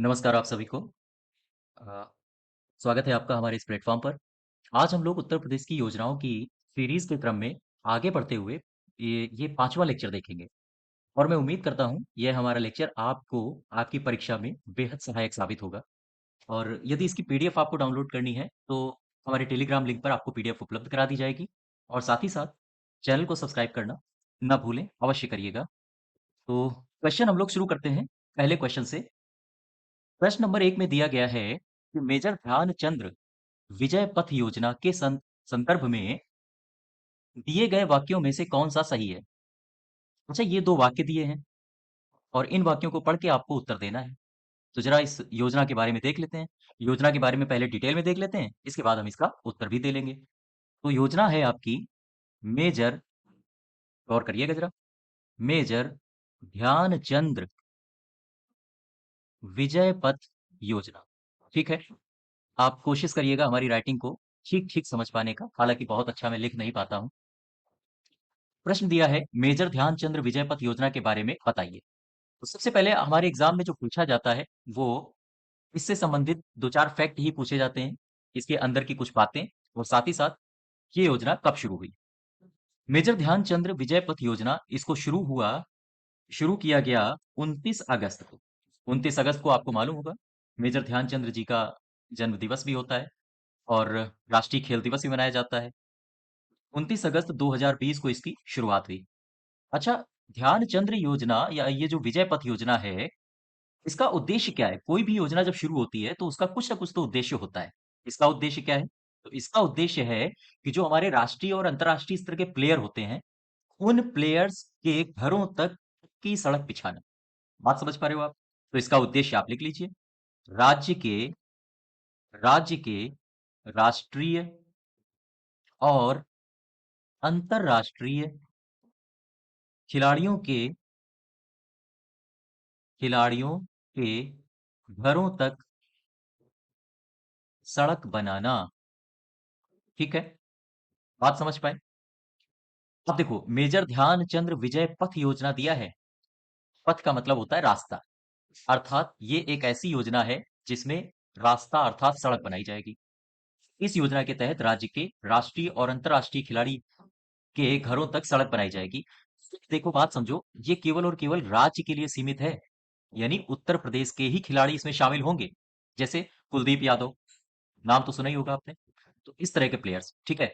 नमस्कार आप सभी को। अ, स्वागत है आपका हमारे इस प्लेटफ़ॉर्म पर। आज हम लोग उत्तर प्रदेश की योजनाओं की सीरीज़ के क्रम में आगे बढ़ते हुए ये 5वां लेक्चर देखेंगे और मैं उम्मीद करता हूँ, ये हमारा लेक्चर आपको आपकी परीक्षा में बेहद सहायक साबित होगा। और यदि इसकी पीडीएफ आपको डाउनलोड करनी है, तो हमारे टेलीग्राम लिंक पर आपको पीडीएफ उपलब्ध करा दी जाएगी और साथ ही साथ चैनल को सब्सक्राइब करना ना भूलें, अवश्य करिएगा। तो क्वेश्चन हम लोग शुरू करते हैं, पहले क्वेश्चन से। प्रश्न नंबर 1 में दिया गया है कि मेजर ध्यानचंद्र विजय पथ योजना के संदर्भ में दिए गए वाक्यों में से कौन सा सही है? अच्छा, ये 2 वाक्य दिए हैं और इन वाक्यों को पढ़ के आपको उत्तर देना है। तो जरा इस योजना के बारे में देख लेते हैं। योजना के बारे में पहले डिटेल में देख लेते हैं, इसके बाद हम इसका उत्तर भी दे लेंगे। तो योजना है आपकी मेजर, गौर करिएगा जरा, मेजर ध्यानचंद्र विजय पथ योजना। ठीक है? आप कोशिश करिएगा हमारी राइटिंग को ठीक-ठीक समझ पाने का, हालाँकि बहुत अच्छा मैं लिख नहीं पाता हूँ। प्रश्न दिया है मेजर ध्यानचंद्र विजय पथ योजना के बारे में बताइए। तो सबसे पहले हमारे एग्जाम में जो पूछा जाता है वो इससे संबंधित 2-4 फैक्ट ही पूछे जाते हैं, इसके अंदर की कुछ बातें और साथ ही साथ ये योजना कब शुरू हुई। मेजर ध्यानचंद्र विजय पथ योजना इसको शुरू किया गया 29 अगस्त को। 29 अगस्त को आपको मालूम होगा मेजर ध्यानचंद्र जी का जन्म दिवस भी होता है और राष्ट्रीय खेल दिवस भी मनाया जाता है। 29 अगस्त 2020 को इसकी शुरुआत हुई। अच्छा, ध्यानचंद्र योजना या ये जो विजय पथ योजना है, इसका उद्देश्य क्या है? कोई भी योजना जब शुरू होती है, तो उसका कुछ ना कुछ तो उद्देश्य होता है। इसका उद्देश्य क्या है? तो इसका उद्देश्य है कि जो हमारे राष्ट्रीय और अंतर्राष्ट्रीय स्तर के प्लेयर होते हैं, उन प्लेयर्स के घरों तक की सड़क बिछाना। बात समझ पा रहे हो आप? तो इसका उद्देश्य आप लिख लीजिए। राज्य के राज्य के राष्ट्रीय और अंतर्राष्ट्रीय खिलाड़ियों के खिलाड़ियों के घरों तक सड़क बनाना। ठीक है? बात समझ पाए? अब देखो, मेजर ध्यानचंद्र विजय पथ योजना दिया है। पथ का मतलब होता है रास्ता, अर्थात ये एक ऐसी योजना है जिसमें रास्ता अर्थात सड़क बनाई जाएगी। इस योजना के तहत राज्य के राष्ट्रीय और अंतर्राष्ट्रीय खिलाड़ी के घरों तक सड़क बनाई जाएगी। देखो, बात समझो, ये केवल और केवल राज्य के लिए सीमित है, यानी उत्तर प्रदेश के ही खिलाड़ी इसमें शामिल होंगे। जैसे कुलदीप यादव, नाम तो सुना ही होगा आपने। तो इस तरह के प्लेयर्स, ठीक है।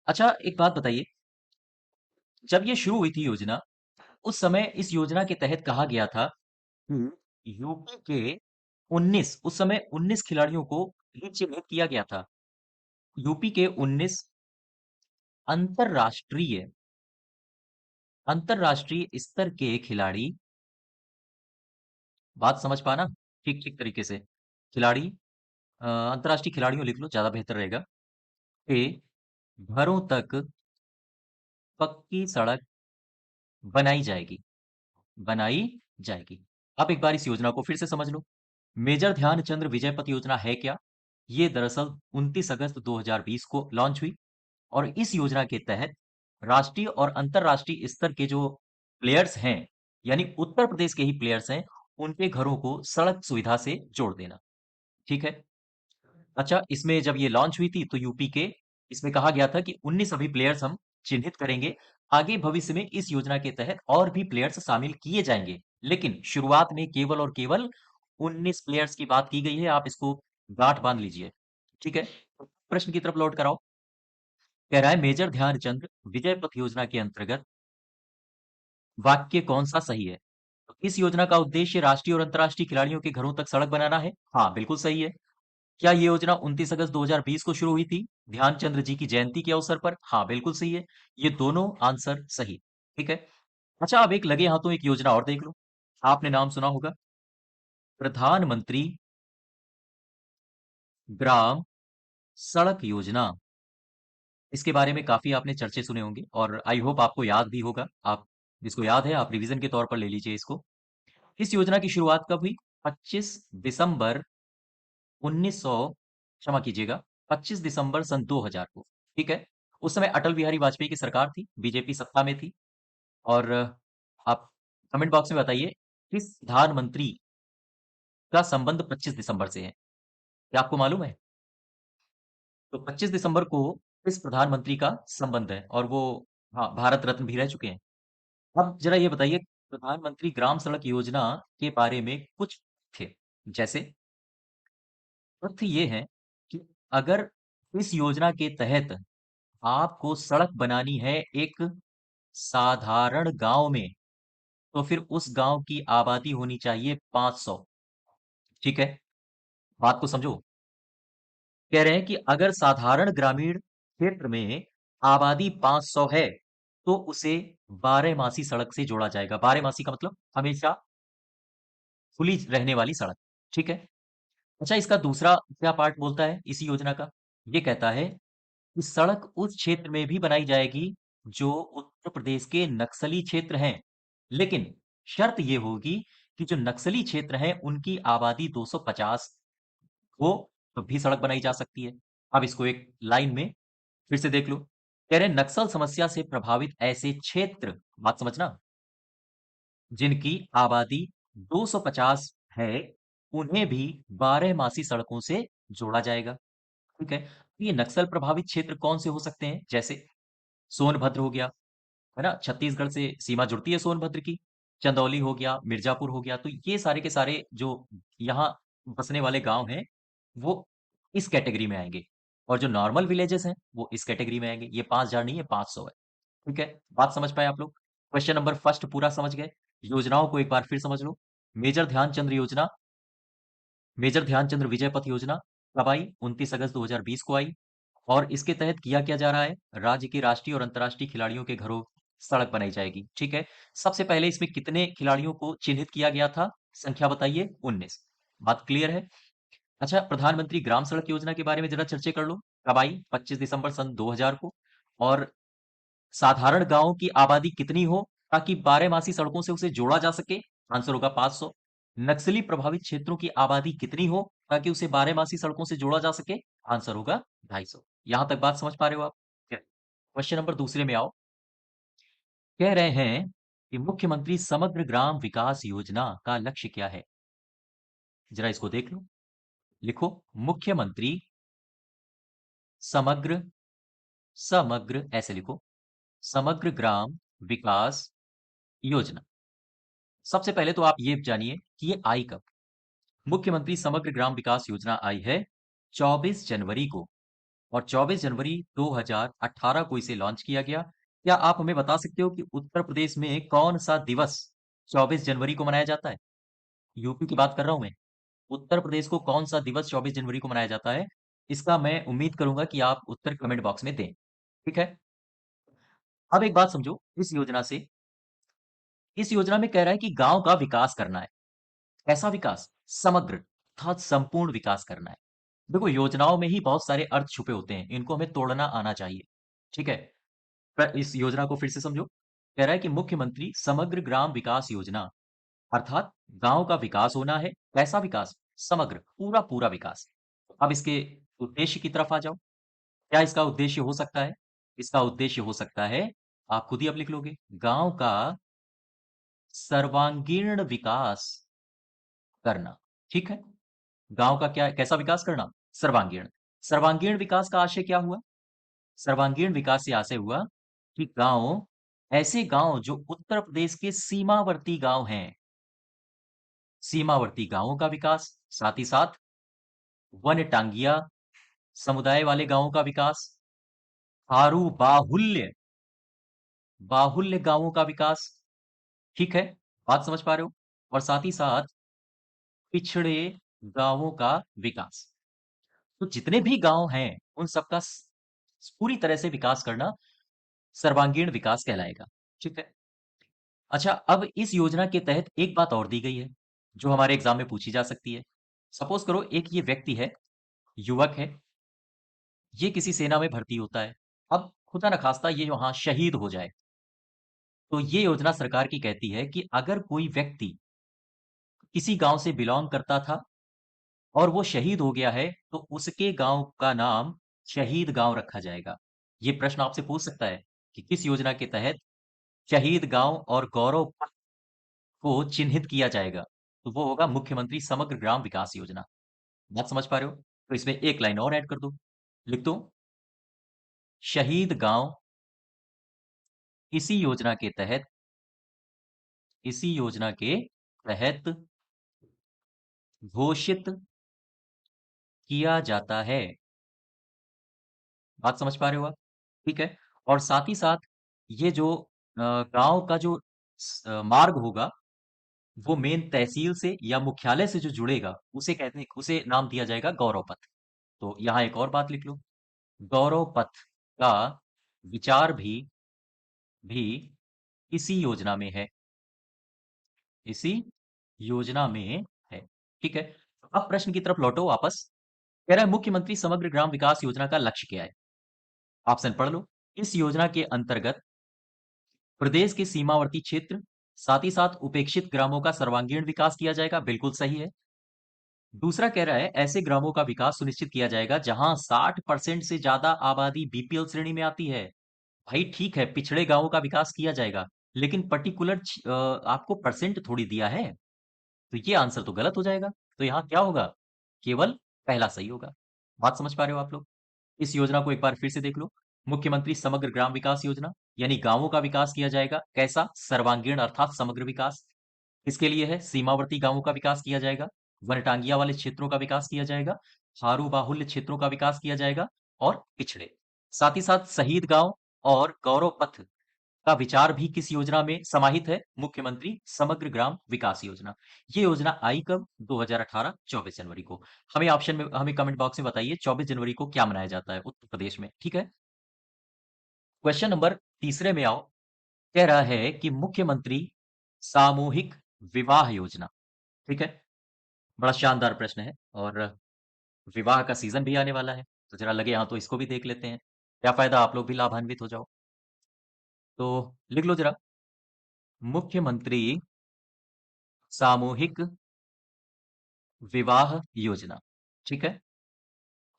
अच्छा, एक बात बताइए, जब ये शुरू हुई थी योजना, उस समय इस योजना के तहत कहा गया था कि यूपी के 19, उस समय 19 खिलाड़ियों को ही चिन्हित किया गया था। यूपी के 19 अंतरराष्ट्रीय अंतरराष्ट्रीय स्तर के खिलाड़ी, बात समझ पाना ठीक ठीक तरीके से, खिलाड़ी, अंतरराष्ट्रीय खिलाड़ियों लिख लो, ज्यादा बेहतर रहेगा, के घरों तक पक्की सड़क बनाई जाएगी, बनाई जाएगी। अब एक बार इस योजना को फिर से समझ लो। मेजर ध्यानचंद्र विजय पथ योजना है क्या? ये दरअसल 29 अगस्त 2020 को लॉन्च हुई और इस योजना के तहत राष्ट्रीय और अंतरराष्ट्रीय स्तर के जो प्लेयर्स हैं, यानी उत्तर प्रदेश के ही प्लेयर्स हैं, उनके घरों को सड़क सुविधा से जोड़ देना। ठीक है? अच्छा, इसमें जब ये लॉन्च हुई थी तो यूपी के, इसमें कहा गया था कि 19 अभी प्लेयर्स हम चिन्हित करेंगे। आगे भविष्य में इस योजना के तहत और भी प्लेयर्स शामिल किए जाएंगे, लेकिन शुरुआत में केवल और केवल 19 प्लेयर्स की बात की गई है। आप इसको गांठ बांध लीजिए। ठीक है? प्रश्न की तरफ लौट कर आओ। कह रहा है मेजर ध्यानचंद्र विजय पथ योजना के अंतर्गत वाक्य कौन सा सही है? तो इस योजना का उद्देश्य राष्ट्रीय और अंतर्राष्ट्रीय खिलाड़ियों के घरों तक सड़क बनाना है। हाँ, बिल्कुल सही है। क्या ये योजना 29 अगस्त 2020 को शुरू हुई थी ध्यानचंद्र जी की जयंती के अवसर पर? हाँ, बिल्कुल सही है। ये दोनों आंसर सही। ठीक है। अच्छा, अब एक लगे हाथों एक योजना और देख लो। आपने नाम सुना होगा, प्रधानमंत्री ग्राम सड़क योजना। इसके बारे में काफी आपने चर्चे सुने होंगे और आई होप आपको याद भी होगा। आप जिसको याद है, आप रिवीजन के तौर पर ले लीजिए इसको। इस योजना की शुरुआत कब हुई? 25 दिसंबर 1900, क्षमा कीजिएगा, 25 दिसंबर सन 2000 को। ठीक है? उस समय अटल बिहारी वाजपेयी की सरकार थी, बीजेपी सत्ता में थी। और आप कमेंट बॉक्स में बताइए, किस प्रधानमंत्री का संबंध 25 दिसंबर से है। क्या आपको मालूम है? तो 25 दिसंबर को इस प्रधानमंत्री का संबंध है और वो हाँ, भारत रत्न भी रह चुके हैं। अब जरा ये बताइए, प्रधानमंत्री ग्राम सड़क योजना के बारे में कुछ थे, जैसे तथ्य ये है कि अगर इस योजना के तहत आपको सड़क बनानी है एक साधारण गांव में, तो फिर उस गांव की आबादी होनी चाहिए 500। ठीक है, बात को समझो। कह रहे हैं कि अगर साधारण ग्रामीण क्षेत्र में आबादी 500 है, तो उसे बारहमासी सड़क से जोड़ा जाएगा। बारहमासी का मतलब हमेशा खुली रहने वाली सड़क। ठीक है। अच्छा, इसका दूसरा क्या पार्ट बोलता है इसी योजना का? ये कहता है कि सड़क उस क्षेत्र में भी बनाई जाएगी जो उत्तर प्रदेश के नक्सली क्षेत्र हैं, लेकिन शर्त ये होगी कि जो नक्सली क्षेत्र हैं उनकी आबादी 250 हो, तब भी सड़क बनाई जा सकती है। अब इसको एक लाइन में फिर से देख लो। कह रहे हैं नक्सल समस्या से प्रभावित ऐसे क्षेत्र, बात समझना, जिनकी आबादी 250 है, उन्हें भी बारहमासी सड़कों से जोड़ा जाएगा। ठीक है। ये नक्सल प्रभावित क्षेत्र कौन से हो सकते हैं? जैसे सोनभद्र हो गया, है ना? छत्तीसगढ़ से सीमा जुड़ती है सोनभद्र की। चंदौली हो गया, मिर्जापुर हो गया, तो ये सारे के सारे जो यहाँ बसने वाले गांव हैं, वो इस कैटेगरी में आएंगे। और जो नॉर्मल विलेजेस हैं, वो इस कैटेगरी में आएंगे। ये 5,000 नहीं है, 500 है। ठीक है, बात समझ पाए आप लोग? क्वेश्चन नंबर फर्स्ट पूरा समझ गए। योजनाओं को एक बार फिर समझ लो। मेजर ध्यानचंद्र योजना, मेजर ध्यानचंद्र विजय पथ योजना कब आई? 29 अगस्त 2020 को आई। और इसके तहत किया क्या जा रहा है? राज्य के राष्ट्रीय और अंतर्राष्ट्रीय खिलाड़ियों के घरों सड़क बनाई जाएगी। ठीक है। सबसे पहले इसमें कितने खिलाड़ियों को चिन्हित किया गया था? संख्या बताइए। 19। बात क्लियर है? अच्छा, प्रधानमंत्री ग्राम सड़क योजना के बारे में जरा चर्चा कर लो। कब आई? 25 दिसंबर सन 2000 को। और साधारण गांवों की आबादी कितनी हो ताकि बारहमासी सड़कों से उसे जोड़ा जा सके? आंसर होगा 500। नक्सली प्रभावित क्षेत्रों की आबादी कितनी हो ताकि उसे बारहमासी सड़कों से जोड़ा जा सके? आंसर होगा 250। यहां तक बात समझ पा रहे हो आप? क्वेश्चन नंबर दूसरे में आओ। कह रहे हैं कि मुख्यमंत्री समग्र ग्राम विकास योजना का लक्ष्य क्या है? जरा इसको देख लो। लिखो, मुख्यमंत्री समग्र, समग्र ऐसे लिखो, समग्र ग्राम विकास योजना। सबसे पहले तो आप ये जानिए कि ये आई कब? मुख्यमंत्री समग्र ग्राम विकास योजना आई है 24 जनवरी को। और 24 जनवरी 2018 को इसे लॉन्च किया गया। क्या आप हमें बता सकते हो कि उत्तर प्रदेश में कौन सा दिवस 24 जनवरी को मनाया जाता है? यूपी की बात कर रहा हूं मैं। उत्तर प्रदेश को कौन सा दिवस 24 जनवरी को मनाया जाता है? इसका मैं उम्मीद करूंगा कि आप उत्तर कमेंट बॉक्स में दें। ठीक है। अब एक बात समझो इस योजना से। इस योजना में कह रहा है कि गांव का विकास करना है। कैसा विकास? समग्र अर्थात संपूर्ण विकास करना है। देखो, योजनाओं में ही बहुत सारे अर्थ छुपे होते हैं, इनको हमें तोड़ना आना चाहिए। ठीक है। इस योजना को फिर से समझो। कह रहा है कि मुख्यमंत्री समग्र ग्राम विकास योजना अर्थात गांव का विकास होना है। कैसा विकास? समग्र, पूरा पूरा विकास। अब इसके उद्देश्य की तरफ आ जाओ। क्या इसका उद्देश्य हो सकता है? इसका उद्देश्य हो सकता है, आप खुद ही अब लिख लोगे, गांव का सर्वांगीण विकास करना। ठीक है। गांव का क्या, कैसा विकास करना? सर्वांगीण। सर्वांगीण विकास का आशय क्या हुआ? सर्वांगीण विकास से आशय हुआ कि गांव, ऐसे गांव जो उत्तर प्रदेश के सीमावर्ती गांव हैं, सीमावर्ती गांवों का विकास, साथ ही साथ वन टांगिया समुदाय वाले गांवों का विकास, थारू बाहुल्य, बाहुल्य गांवों का विकास। ठीक है, बात समझ पा रहे हो? और साथ ही साथ पिछड़े गांवों का विकास। तो जितने भी गांव हैं उन सबका पूरी तरह से विकास करना सर्वांगीण विकास कहलाएगा। ठीक है। अच्छा, अब इस योजना के तहत एक बात और दी गई है जो हमारे एग्जाम में पूछी जा सकती है। सपोज करो एक ये व्यक्ति है, युवक है, ये किसी सेना में भर्ती होता है। अब खुदा न खास्ता ये वहां शहीद हो जाए, तो ये योजना सरकार की कहती है कि अगर कोई व्यक्ति किसी गांव से बिलोंग करता था और वो शहीद हो गया है, तो उसके गांव का नाम शहीद गांव रखा जाएगा। ये प्रश्न आपसे पूछ सकता है कि किस योजना के तहत शहीद गांव और गौरव को चिन्हित किया जाएगा। तो वो होगा मुख्यमंत्री समग्र ग्राम विकास योजना। बात समझ पा रहे हो? तो इसमें एक लाइन और ऐड कर दो। लिख दो, शहीद गांव इसी योजना के तहत घोषित किया जाता है। बात समझ पा रहे हो आप? ठीक है। और साथ ही साथ ये जो गांव का जो मार्ग होगा, वो मेन तहसील से या मुख्यालय से जो जुड़ेगा, उसे नाम दिया जाएगा गौरव पथ। तो यहां एक और बात लिख लो, गौरव पथ का विचार भी इसी योजना में है, इसी योजना में है। ठीक है। अब प्रश्न की तरफ लौटो वापस। कह रहा है मुख्यमंत्री समग्र ग्राम विकास योजना का लक्ष्य क्या है? ऑप्शन पढ़ लो। इस योजना के अंतर्गत प्रदेश के सीमावर्ती क्षेत्र, साथ ही साथ उपेक्षित ग्रामों का सर्वांगीण विकास किया जाएगा, बिल्कुल सही है। दूसरा कह रहा है ऐसे ग्रामों का विकास सुनिश्चित किया जाएगा जहां 60% से ज्यादा आबादी बीपीएल श्रेणी में आती है। भाई ठीक है, पिछड़े गांवों का विकास किया जाएगा, लेकिन पर्टिकुलर आपको परसेंट थोड़ी दिया है, तो ये आंसर तो गलत हो जाएगा। तो यहाँ क्या होगा? केवल पहला सही होगा। बात समझ पा रहे हो आप लोग? इस योजना को एक बार फिर से देख लो। मुख्यमंत्री समग्र ग्राम विकास योजना, यानी गांवों का विकास किया जाएगा। कैसा? सर्वांगीण अर्थात समग्र विकास। इसके लिए है सीमावर्ती गांवों का विकास किया जाएगा, वनटांगिया वाले क्षेत्रों का विकास किया जाएगा, हारू बाहुल्य क्षेत्रों का विकास किया जाएगा, और पिछड़े। साथ ही साथ शहीद गांव और गौरव पथ का विचार भी किस योजना में समाहित है? मुख्यमंत्री समग्र ग्राम विकास योजना। ये योजना आई कब? 2018 24 जनवरी को। हमें कमेंट बॉक्स में बताइए 24 जनवरी को क्या मनाया जाता है उत्तर प्रदेश में। ठीक है। क्वेश्चन नंबर तीसरे में आओ। कह रहा है कि मुख्यमंत्री सामूहिक विवाह योजना। ठीक है। बड़ा शानदार प्रश्न है, और विवाह का सीजन भी आने वाला है, तो जरा लगे हाँ तो इसको भी देख लेते हैं। क्या फायदा, आप लोग भी लाभान्वित हो जाओ। तो लिख लो जरा, मुख्यमंत्री सामूहिक विवाह योजना। ठीक है।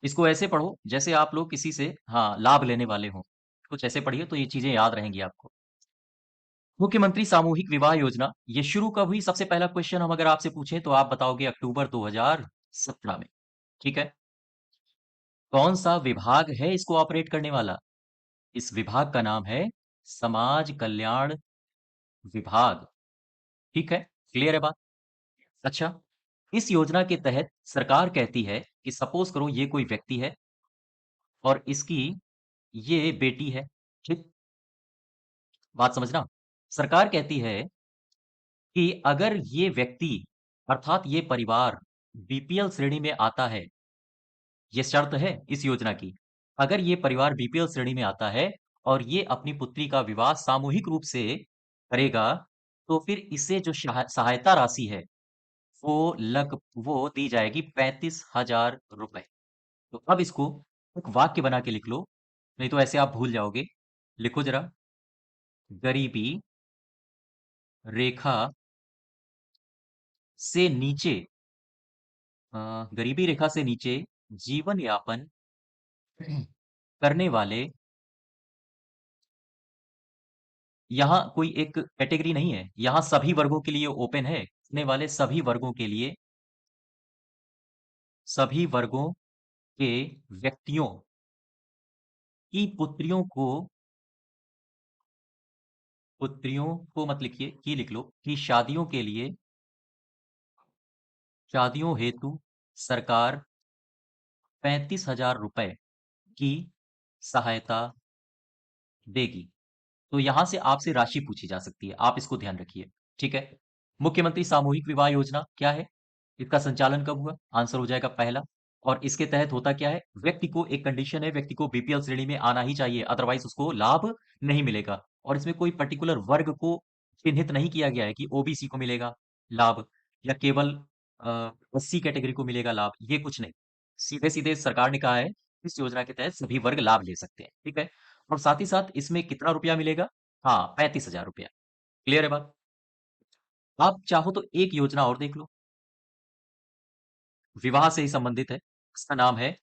इसको ऐसे पढ़ो जैसे आप लोग किसी से हाँ लाभ लेने वाले हो। कुछ ऐसे पढ़िए तो ये चीजें याद रहेंगी आपको। मुख्यमंत्री सामूहिक विवाह योजना ये शुरू कब हुई? सबसे पहला क्वेश्चन हम अगर आपसे पूछें तो आप बताओगे अक्टूबर 2017 में। ठीक है। कौन सा विभाग है इसको ऑपरेट करने वाला? इस विभाग का नाम है समाज कल्याण विभाग। ठीक है। क्लियर है बात? अच्छा, इस योजना के तहत सरकार कहती है कि सपोज करो ये कोई व्यक्ति है और इसकी ये बेटी है। ठीक, बात समझना। सरकार कहती है कि अगर ये व्यक्ति अर्थात ये परिवार बीपीएल श्रेणी में आता है, ये शर्त है इस योजना की। अगर ये परिवार बीपीएल श्रेणी में आता है और ये अपनी पुत्री का विवाह सामूहिक रूप से करेगा, तो फिर इसे जो सहायता राशि है वो दी जाएगी 35,000 रुपए। तो अब इसको एक वाक्य बना के लिख लो, नहीं तो ऐसे आप भूल जाओगे। लिखो जरा, गरीबी रेखा से नीचे, गरीबी रेखा से नीचे जीवन यापन करने वाले, यहाँ कोई एक कैटेगरी नहीं है, यहाँ सभी वर्गों के लिए ओपन है, करने वाले सभी वर्गों के लिए, सभी वर्गों के व्यक्तियों की पुत्रियों को मत लिखिए, की लिख लो, कि शादियों हेतु सरकार 35,000 रुपए की सहायता देगी। तो यहां से आपसे राशि पूछी जा सकती है, आप इसको ध्यान रखिए। ठीक है। मुख्यमंत्री सामूहिक विवाह योजना क्या है? इसका संचालन कब हुआ? आंसर हो जाएगा पहला। और इसके तहत होता क्या है? व्यक्ति को एक कंडीशन है, व्यक्ति को बीपीएल श्रेणी में आना ही चाहिए, अदरवाइज उसको लाभ नहीं मिलेगा। और इसमें कोई पर्टिकुलर वर्ग को चिन्हित नहीं किया गया है कि ओबीसी को मिलेगा लाभ, या केवल एससी कैटेगरी को मिलेगा लाभ, ये कुछ नहीं। सीधे सीधे सरकार ने कहा है इस योजना के तहत सभी वर्ग लाभ ले सकते हैं। ठीक है। और साथ ही साथ इसमें कितना रुपया मिलेगा? हाँ, 35,000 रुपया। क्लियर है बात? आप चाहो तो एक योजना और देख लो, विवाह से ही संबंधित है। इसका नाम है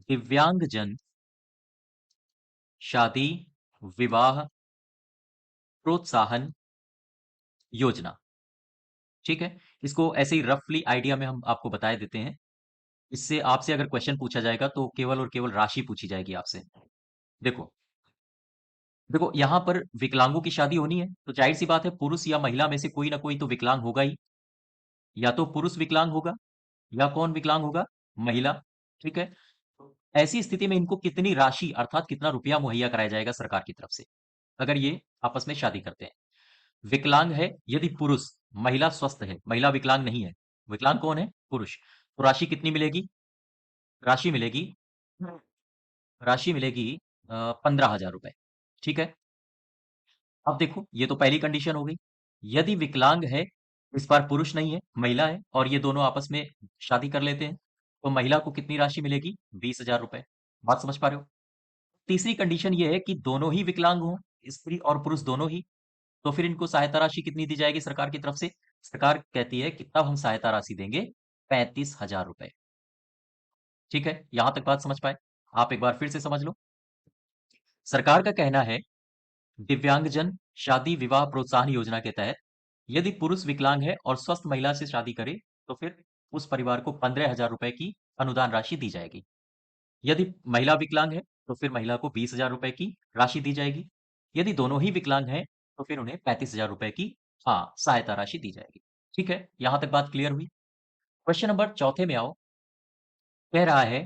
दिव्यांगजन शादी विवाह प्रोत्साहन योजना। ठीक है, इसको ऐसे ही रफली आइडिया में हम आपको बता देते हैं। इससे आपसे अगर क्वेश्चन पूछा जाएगा तो केवल और केवल राशि पूछी जाएगी आपसे। देखो, देखो यहाँ पर विकलांगों की शादी होनी है तो जाहिर सी बात है पुरुष या महिला में से कोई ना कोई तो विकलांग होगा ही। या तो पुरुष विकलांग होगा या कौन विकलांग होगा, महिला। ठीक है, तो ऐसी स्थिति में इनको कितनी राशि अर्थात कितना रुपया मुहैया कराया जाएगा सरकार की तरफ से अगर ये आपस में शादी करते हैं। विकलांग है यदि पुरुष, महिला स्वस्थ है, महिला विकलांग नहीं है। विकलांग कौन है, पुरुष। तो राशि कितनी मिलेगी, राशि मिलेगी, राशि मिलेगी 15,000 रुपए। ठीक है, अब देखो ये तो पहली कंडीशन हो गई। यदि विकलांग है, इस बार पुरुष नहीं है महिला है और ये दोनों आपस में शादी कर लेते हैं तो महिला को कितनी राशि मिलेगी, 20,000 रुपए। बात समझ पा रहे हो। तीसरी कंडीशन ये है कि दोनों ही विकलांग हो, स्त्री और पुरुष दोनों ही, तो फिर इनको सहायता राशि कितनी दी जाएगी सरकार की तरफ से। सरकार कहती है कि तब हम सहायता राशि देंगे 35,000 रुपए। ठीक है, यहां तक बात समझ पाए। आप एक बार फिर से समझ लो। सरकार का कहना है दिव्यांगजन शादी विवाह प्रोत्साहन योजना के तहत यदि पुरुष विकलांग है और स्वस्थ महिला से शादी करे तो फिर उस परिवार को 15,000 रुपए की अनुदान राशि दी जाएगी। यदि महिला विकलांग है तो फिर महिला को 20,000 रुपए की राशि दी जाएगी। यदि दोनों ही विकलांग हैं तो फिर उन्हें 35,000 रुपए की हाँ सहायता राशि दी जाएगी। ठीक है, यहां तक बात क्लियर हुई। क्वेश्चन नंबर चौथे में आओ। कह रहा है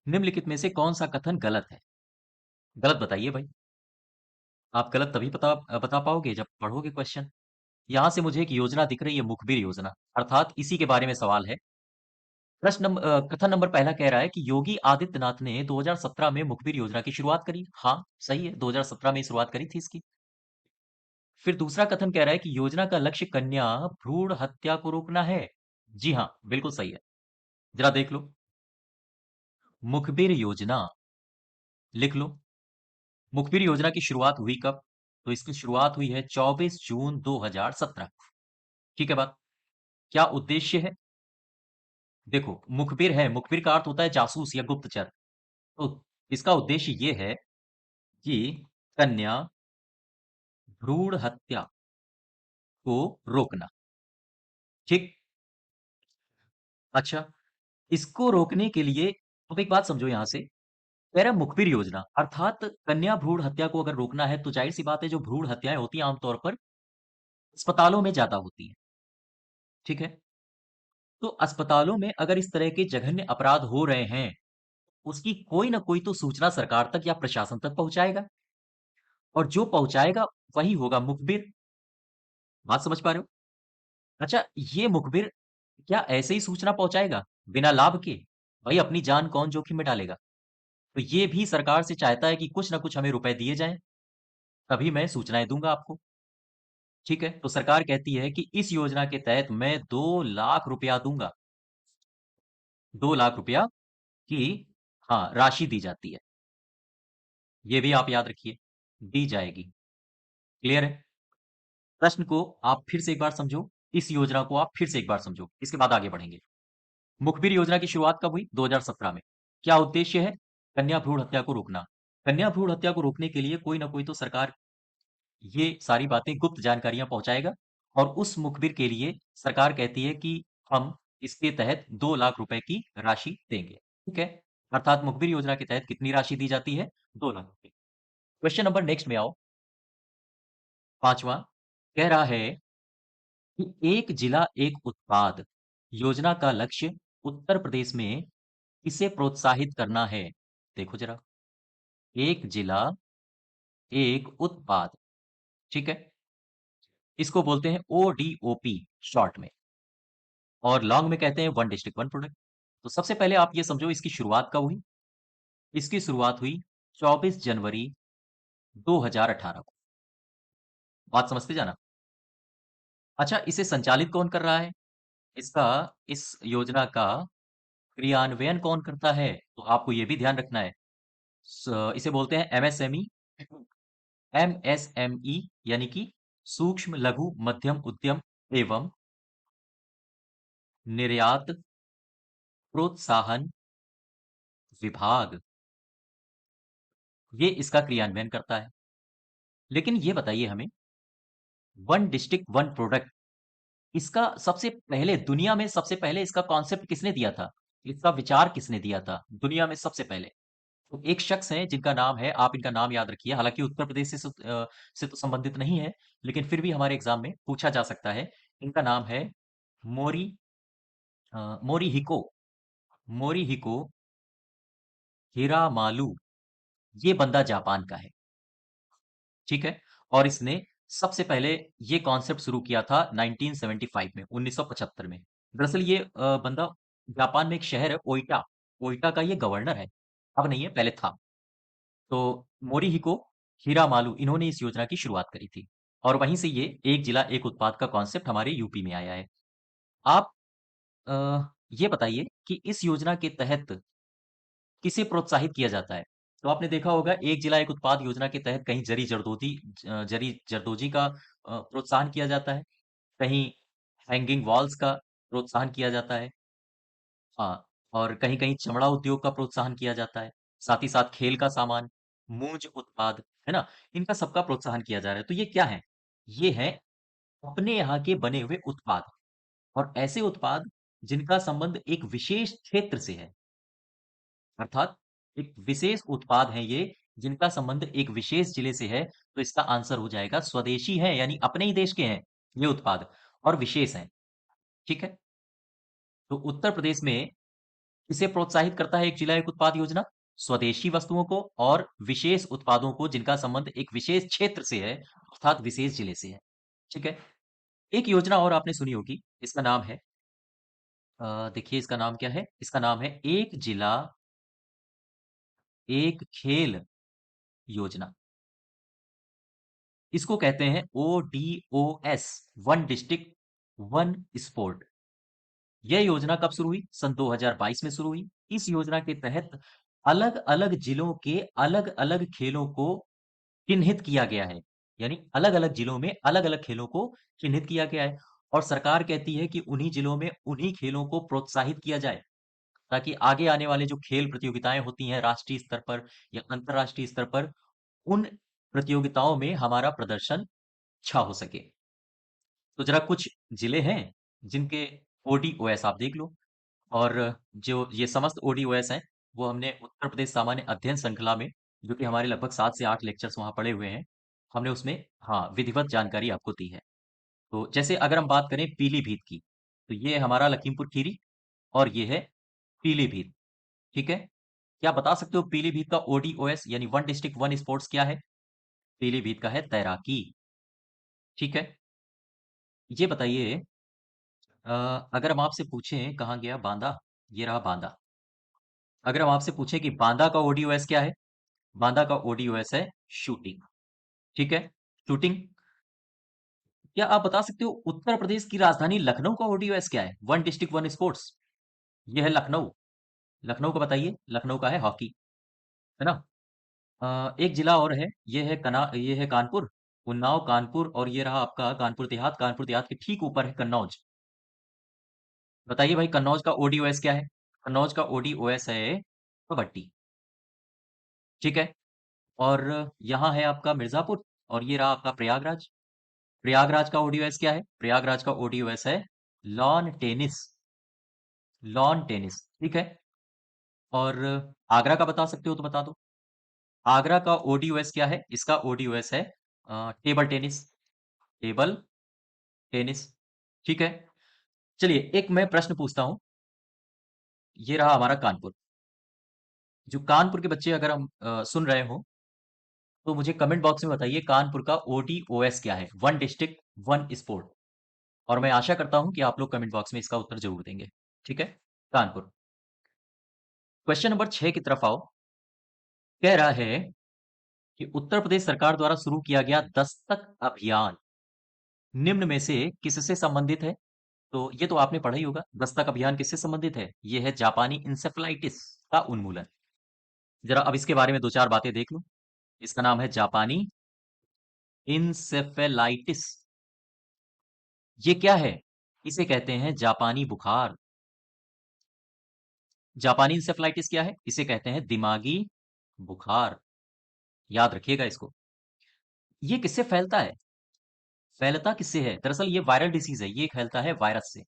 निम्नलिखित में से कौन सा कथन गलत है। गलत बताइए भाई। आप गलत तभी बता पाओगे जब पढ़ोगे क्वेश्चन। यहां से मुझे एक योजना दिख रही है, मुखबिर योजना, अर्थात इसी के बारे में सवाल है। कथन नंबर पहला कह रहा है कि योगी आदित्यनाथ ने 2017 में मुखबिर योजना की शुरुआत करी। हाँ सही है, 2017 में ही शुरुआत करी थी इसकी। फिर दूसरा कथन कह रहा है कि योजना का लक्ष्य कन्या भ्रूण हत्या को रोकना है। जी हाँ, बिल्कुल सही है। जरा देख लो, मुखबिर योजना लिख लो। मुखबिर योजना की शुरुआत हुई कब, तो इसकी शुरुआत हुई है 24 जून 2017। ठीक है बात। क्या उद्देश्य है, देखो मुखबिर है, मुखबिर का अर्थ होता है जासूस या गुप्तचर। तो इसका उद्देश्य यह है कि कन्या भ्रूण हत्या को रोकना। ठीक, अच्छा, इसको रोकने के लिए अब एक बात समझो यहां से। कह रहा है मुखबिर योजना अर्थात कन्या भ्रूण हत्या को अगर रोकना है तो जाहिर सी बात है जो भ्रूण हत्याएं होती हैं आमतौर पर अस्पतालों में ज्यादा होती हैं। ठीक है, तो अस्पतालों में अगर इस तरह के जघन्य अपराध हो रहे हैं उसकी कोई ना कोई तो सूचना सरकार तक या प्रशासन तक पहुंचाएगा, और जो पहुंचाएगा वही होगा मुखबिर। बात समझ पा रहे हो। अच्छा, ये मुखबिर क्या ऐसे ही सूचना पहुंचाएगा बिना लाभ के, भाई अपनी जान कौन जोखिम में डालेगा। तो ये भी सरकार से चाहता है कि कुछ ना कुछ हमें रुपए दिए जाएं, तभी मैं सूचनाएं दूंगा आपको। ठीक है, तो सरकार कहती है कि इस योजना के तहत मैं 2 लाख रुपया दूंगा। 2 लाख रुपया की हाँ राशि दी जाती है, ये भी आप याद रखिए, दी जाएगी। क्लियर है। प्रश्न को आप फिर से एक बार समझो, इस योजना को आप फिर से एक बार समझो, इसके बाद आगे बढ़ेंगे। मुखबिर योजना की शुरुआत कब हुई, 2017 में। क्या उद्देश्य है, कन्या भ्रूण हत्या को रोकना। कन्या भ्रूण हत्या को रोकने के लिए कोई ना कोई तो सरकार ये सारी बातें गुप्त जानकारियां पहुंचाएगा, और उस मुखबिर के लिए सरकार कहती है कि हम इसके तहत 2 लाख रुपए की राशि देंगे। ठीक है, अर्थात मुखबिर योजना के तहत कितनी राशि दी जाती है, 2 लाख रुपए। क्वेश्चन नंबर नेक्स्ट में आओ। पांचवा कह रहा है कि एक जिला एक उत्पाद योजना का लक्ष्य उत्तर प्रदेश में किसे प्रोत्साहित करना है। देखो जरा, एक जिला एक उत्पाद। ठीक है, इसको बोलते हैं ODOP शॉर्ट में, और लॉन्ग में कहते हैं वन डिस्ट्रिक्ट वन प्रोडक्ट। तो सबसे पहले आप ये समझो इसकी शुरुआत कब हुई। इसकी शुरुआत हुई 24 जनवरी 2018 को। बात समझते जाना। अच्छा, इसे संचालित कौन कर रहा है, इसका इस योजना का क्रियान्वयन कौन करता है, तो आपको यह भी ध्यान रखना है। इसे बोलते हैं MSME। MSME यानी कि सूक्ष्म लघु मध्यम उद्यम एवं निर्यात प्रोत्साहन विभाग, ये इसका क्रियान्वयन करता है। लेकिन ये बताइए हमें, वन डिस्ट्रिक्ट वन प्रोडक्ट इसका सबसे पहले दुनिया में सबसे पहले इसका कॉन्सेप्ट किसने दिया था? इसका विचार किसने दिया था दुनिया में सबसे पहले? तो एक शख्स हैं जिनका नाम है, आप इनका नाम याद रखिए, हालाँकि उत्तर प्रदेश से तो संबंधित नहीं है, लेकिन फिर भी हमारे एग्ज़ाम में पूछा जा सकता है। इनका नाम है मोरी मोरीहिको मोरीहिको हिरामालू। ये बंदा जापान का है, ठीक है? और इसने सबसे पहले ये कॉन्सेप्ट शुरू किया था 1975 में, 1975 में। दरअसल ये बंदा जापान में एक शहर है ओइटा, ओइटा का ये गवर्नर है। अब नहीं है, पहले था। तो मोरिहिको हीरामालू इन्होंने इस योजना की शुरुआत करी थी और वहीं से ये एक जिला एक उत्पाद का कॉन्सेप्ट हमारे यूपी में आया है। आप ये बताइए कि इस योजना के तहत किसे प्रोत्साहित किया जाता है? तो आपने देखा होगा एक जिला एक उत्पाद योजना के तहत कहीं जरी जरदोजी का प्रोत्साहन किया जाता है, कहीं हैंगिंग वॉल्स का प्रोत्साहन किया जाता है। हाँ, और कहीं-कहीं चमड़ा उद्योग का प्रोत्साहन किया जाता है। साथ ही साथ खेल का सामान, मूंज उत्पाद, है ना? इनका सबका प्रोत्साहन किया जा रहा है। तो ये क्या है? ये हैं अपने यहाँ के बने हुए उत्पाद और ऐसे उत्पाद जिनका संबंध एक विशेष क्षेत्र से है। अर्थात एक विशेष उत्पाद हैं ये, जिनका संबंध एक विशेष जिले से है, तो इसका आंसर हो जाएगा स्वदेशी हैं, यानी अपने ही देश के हैं ये उत्पाद और विशेष हैं। ठीक है? तो उत्तर प्रदेश में इसे प्रोत्साहित करता है एक जिला एक उत्पाद योजना स्वदेशी वस्तुओं को और विशेष उत्पादों को जिनका संबंध एक विशेष क्षेत्र से है अर्थात विशेष जिले से है। ठीक है। एक योजना और आपने सुनी होगी इसका नाम है देखिए इसका नाम क्या है, इसका नाम है एक जिला एक खेल योजना। इसको कहते हैं ODOS, one district one sport. यह योजना कब शुरू हुई? सन 2022 में शुरू हुई। इस योजना के तहत अलग-अलग जिलों के अलग-अलग खेलों को चिन्हित किया गया है। यानी अलग-अलग जिलों में अलग-अलग खेलों को चिन्हित किया गया है और सरकार कहती है कि उन्हीं जिलों में उन्हीं खेलों को प्रोत्साहित किया जाए, ताकि आगे आने वाले जो खेल प्रतियोगिताएँ होती हैं राष्ट्रीय स्तर पर या अंतर्राष्ट्रीय स्तर पर, उन प्रतियोगिताओं में हमारा प्रदर्शन अच्छा हो सके। तो ज़रा कुछ जिले हैं जिनके ओडीओएस आप देख लो। और जो ये समस्त ओडीओएस हैं, वो हमने उत्तर प्रदेश सामान्य अध्ययन श्रृंखला में, जो कि हमारे लगभग 7 से 8 लेक्चर्स वहाँ पढ़े हुए हैं, हमने उसमें हाँ, विधिवत जानकारी आपको दी है। तो जैसे अगर हम बात करें पीलीभीत की, तो ये हमारा लखीमपुर खीरी और ये है पीलीभीत, ठीक है? क्या आप बता सकते हो पीलीभीत का ओडीओएस यानी वन डिस्ट्रिक्ट वन स्पोर्ट्स क्या है? पीलीभीत का है तैराकी, ठीक है? ये बताइए अगर हम आपसे पूछें कहाँ गया बांदा? ये रहा बांदा। अगर हम आपसे पूछें कि बांदा का ओडीओएस क्या है? बांदा का ओडीओएस है शूटिंग, ठीक है? शूटिंग। क्या आप बता सकते हो उत्तर प्रदेश की राजधानी लखनऊ का ओडीओएस क्या है? One district one sports. ये है लखनऊ। लखनऊ का बताइए। लखनऊ का है हॉकी, है ना? एक जिला और है, ये है कानपुर। उन्नाव, कानपुर और ये रहा आपका कानपुर देहात। कानपुर देहात के ठीक ऊपर है कन्नौज। बताइए भाई कन्नौज का ओडीओएस क्या है? कन्नौज का ओडीओएस है कबड्डी, ठीक है? और यहाँ है आपका मिर्जापुर और ये रहा आपका प्रयागराज। प्रयागराज का ओडीओएस क्या है? प्रयागराज का ओडीओएस है लॉन टेनिस। लॉन टेनिस, ठीक है? और आगरा का बता सकते हो तो बता दो। आगरा का ओडीओएस क्या है? इसका ओडीओएस है टेबल टेनिस। टेबल टेनिस, ठीक है? चलिए एक मैं प्रश्न पूछता हूं। ये रहा हमारा कानपुर। जो कानपुर के बच्चे अगर हम सुन रहे हो तो मुझे कमेंट बॉक्स में बताइए कानपुर का ओडीओएस क्या है? One district one sport. और मैं आशा करता हूं कि आप लोग कमेंट बॉक्स में इसका उत्तर जरूर देंगे। ठीक है? कानपुर। क्वेश्चन नंबर 6 की तरफ आओ। कह रहा है कि उत्तर प्रदेश सरकार द्वारा शुरू किया गया दस्तक अभियान निम्न में से किससे संबंधित है? तो ये तो आपने पढ़ा ही होगा। दस्तक अभियान किससे संबंधित है? ये है जापानी इंसेफ्लाइटिस का उन्मूलन। जरा अब इसके बारे में दो चार बातें देख लो। इसका नाम है जापानी इंसेफेलाइटिस। ये क्या है? इसे कहते हैं जापानी बुखार। जापानी इंसेफ्लाइटिस क्या है? इसे कहते हैं दिमागी बुखार। याद रखिएगा इसको। ये किससे फैलता है? फैलता किससे है? दरअसल ये वायरल डिसीज है, ये फैलता है वायरस से।